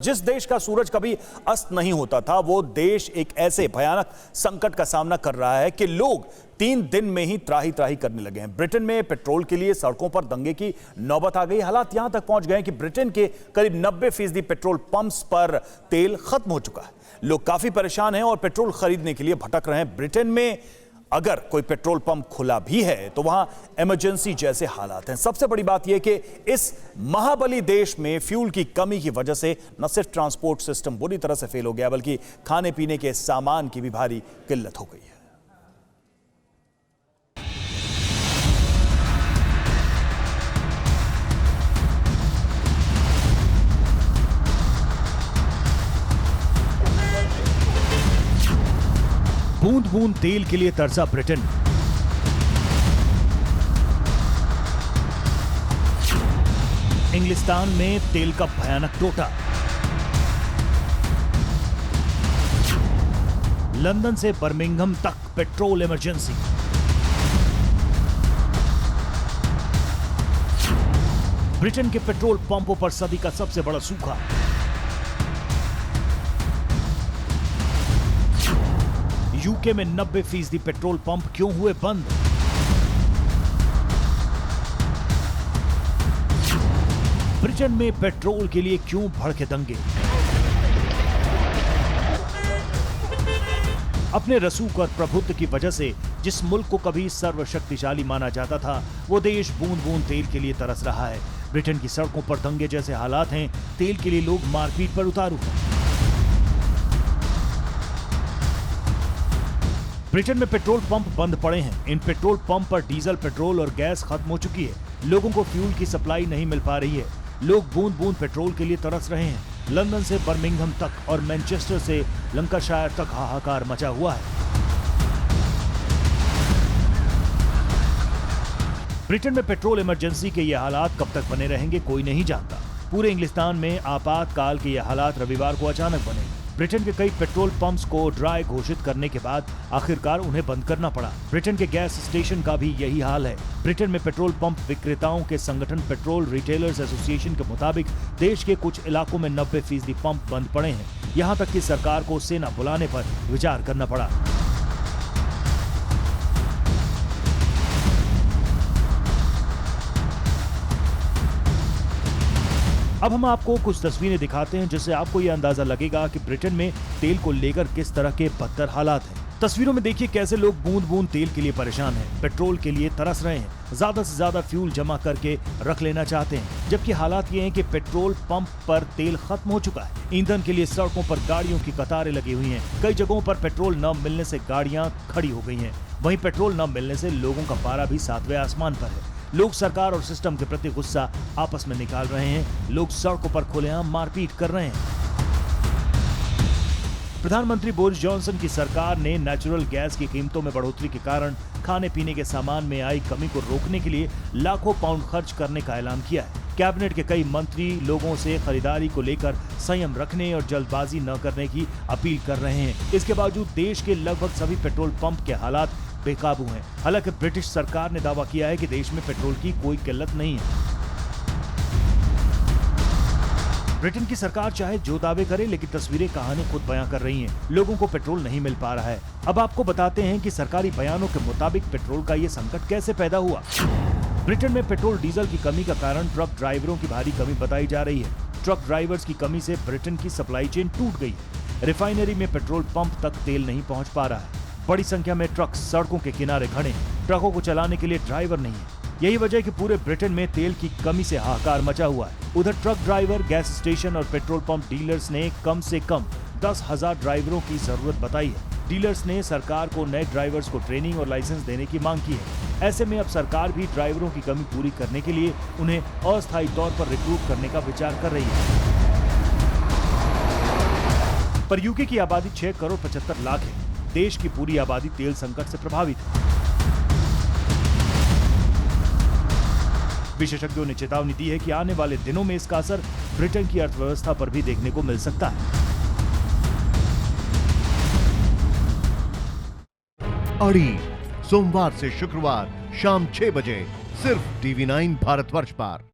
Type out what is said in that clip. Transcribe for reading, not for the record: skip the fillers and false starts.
जिस देश का सूरज कभी अस्त नहीं होता था, वो देश एक ऐसे भयानक संकट का सामना कर रहा है कि लोग 3 दिन में ही त्राही त्राही करने लगे हैं। ब्रिटेन में पेट्रोल के लिए सड़कों पर दंगे की नौबत आ गई। हालात यहां तक पहुंच गए हैं कि ब्रिटेन के करीब 90% पेट्रोल पंप्स पर तेल खत्म हो चुका है। लोग काफी परेशान हैं और पेट्रोल खरीदने के लिए भटक रहे हैं। ब्रिटेन में अगर कोई पेट्रोल पंप खुला भी है तो वहां इमरजेंसी जैसे हालात हैं। सबसे बड़ी बात यह कि इस महाबली देश में फ्यूल की कमी की वजह से न सिर्फ ट्रांसपोर्ट सिस्टम बुरी तरह से फेल हो गया, बल्कि खाने पीने के सामान की भी भारी किल्लत हो गई है। बूंद बूंद तेल के लिए तरसा ब्रिटेन। इंग्लिस्तान में तेल का भयानक टोटा। लंदन से बर्मिंघम तक पेट्रोल इमरजेंसी। ब्रिटेन के पेट्रोल पंपों पर सदी का सबसे बड़ा सूखा। यूके में 90% पेट्रोल पंप क्यों हुए बंद? ब्रिटेन में पेट्रोल के लिए क्यों भड़के दंगे? अपने रसूख और प्रभुत्व की वजह से जिस मुल्क को कभी सर्वशक्तिशाली माना जाता था, वो देश बूंद बूंद तेल के लिए तरस रहा है। ब्रिटेन की सड़कों पर दंगे जैसे हालात हैं। तेल के लिए लोग मारपीट पर उतारू हैं। ब्रिटेन में पेट्रोल पंप बंद पड़े हैं। इन पेट्रोल पंप पर डीजल, पेट्रोल और गैस खत्म हो चुकी है। लोगों को फ्यूल की सप्लाई नहीं मिल पा रही है। लोग बूंद बूंद पेट्रोल के लिए तरस रहे हैं। लंदन से बर्मिंघम तक और मैनचेस्टर से लंकाशायर तक हाहाकार मचा हुआ है। ब्रिटेन में पेट्रोल इमरजेंसी के ये हालात कब तक बने रहेंगे, कोई नहीं जानता। पूरे इंग्लिस्तान में आपातकाल के ये हालात रविवार को अचानक बने। ब्रिटेन के कई पेट्रोल पंप्स को ड्राई घोषित करने के बाद आखिरकार उन्हें बंद करना पड़ा। ब्रिटेन के गैस स्टेशन का भी यही हाल है। ब्रिटेन में पेट्रोल पंप विक्रेताओं के संगठन पेट्रोल रिटेलर्स एसोसिएशन के मुताबिक देश के कुछ इलाकों में 90% पंप बंद पड़े हैं। यहां तक कि सरकार को सेना बुलाने पर विचार करना पड़ा। अब हम आपको कुछ तस्वीरें दिखाते हैं जिससे आपको यह अंदाजा लगेगा कि ब्रिटेन में तेल को लेकर किस तरह के बदतर हालात हैं। तस्वीरों में देखिए कैसे लोग बूंद बूंद तेल के लिए परेशान हैं, पेट्रोल के लिए तरस रहे हैं, ज्यादा से ज्यादा फ्यूल जमा करके रख लेना चाहते हैं, जबकि हालात ये हैं कि पेट्रोल पंप पर तेल खत्म हो चुका है। ईंधन के लिए सड़कों पर गाड़ियों की कतारें लगी हुई हैं। कई जगहों पर पेट्रोल न मिलने से गाड़ियां खड़ी हो गई हैं। वहीं पेट्रोल न मिलने से लोगों का पारा भी 7वें आसमान पर है। लोग सरकार और सिस्टम के प्रति गुस्सा आपस में निकाल रहे हैं। लोग सड़कों पर खुलेआम मारपीट कर रहे हैं। प्रधानमंत्री बोरिस जॉनसन की सरकार ने नेचुरल गैस की कीमतों में बढ़ोतरी के कारण खाने पीने के सामान में आई कमी को रोकने के लिए लाखों पाउंड खर्च करने का ऐलान किया है। कैबिनेट के कई मंत्री लोगों से खरीदारी को लेकर संयम रखने और जल्दबाजी न करने की अपील कर रहे हैं। इसके बावजूद देश के लगभग सभी पेट्रोल पंप के हालात बेकाबू हैं। हालांकि ब्रिटिश सरकार ने दावा किया है कि देश में पेट्रोल की कोई किल्लत नहीं है। ब्रिटेन की सरकार चाहे जो दावे करे, लेकिन तस्वीरें कहानी खुद बयां कर रही हैं। लोगों को पेट्रोल नहीं मिल पा रहा है। अब आपको बताते हैं कि सरकारी बयानों के मुताबिक पेट्रोल का ये संकट कैसे पैदा हुआ। ब्रिटेन में पेट्रोल डीजल की कमी का कारण ट्रक ड्राइवरों की भारी कमी बताई जा रही है। ट्रक ड्राइवर्स की कमी से ब्रिटेन की सप्लाई चेन टूट गई है। रिफाइनरी में पेट्रोल पंप तक तेल नहीं पहुंच पा रहा है। बड़ी संख्या में ट्रक सड़कों के किनारे खड़े हैं। ट्रकों को चलाने के लिए ड्राइवर नहीं है। यही वजह है कि पूरे ब्रिटेन में तेल की कमी से हाहाकार मचा हुआ है। उधर ट्रक ड्राइवर, गैस स्टेशन और पेट्रोल पंप डीलर्स ने कम से कम 10,000 ड्राइवरों की जरूरत बताई है। डीलर्स ने सरकार को नए ड्राइवर्स को ट्रेनिंग और लाइसेंस देने की मांग की है। ऐसे में अब सरकार भी ड्राइवरों की कमी पूरी करने के लिए उन्हें अस्थायी तौर पर रिक्रूट करने का विचार कर रही है। पर यूके की आबादी 6 करोड़ 75 लाख है। देश की पूरी आबादी तेल संकट से प्रभावित है। विशेषज्ञों ने चेतावनी दी है कि आने वाले दिनों में इसका असर ब्रिटेन की अर्थव्यवस्था पर भी देखने को मिल सकता है। अड़ी सोमवार से शुक्रवार शाम 6 बजे सिर्फ TV9 भारतवर्ष पर।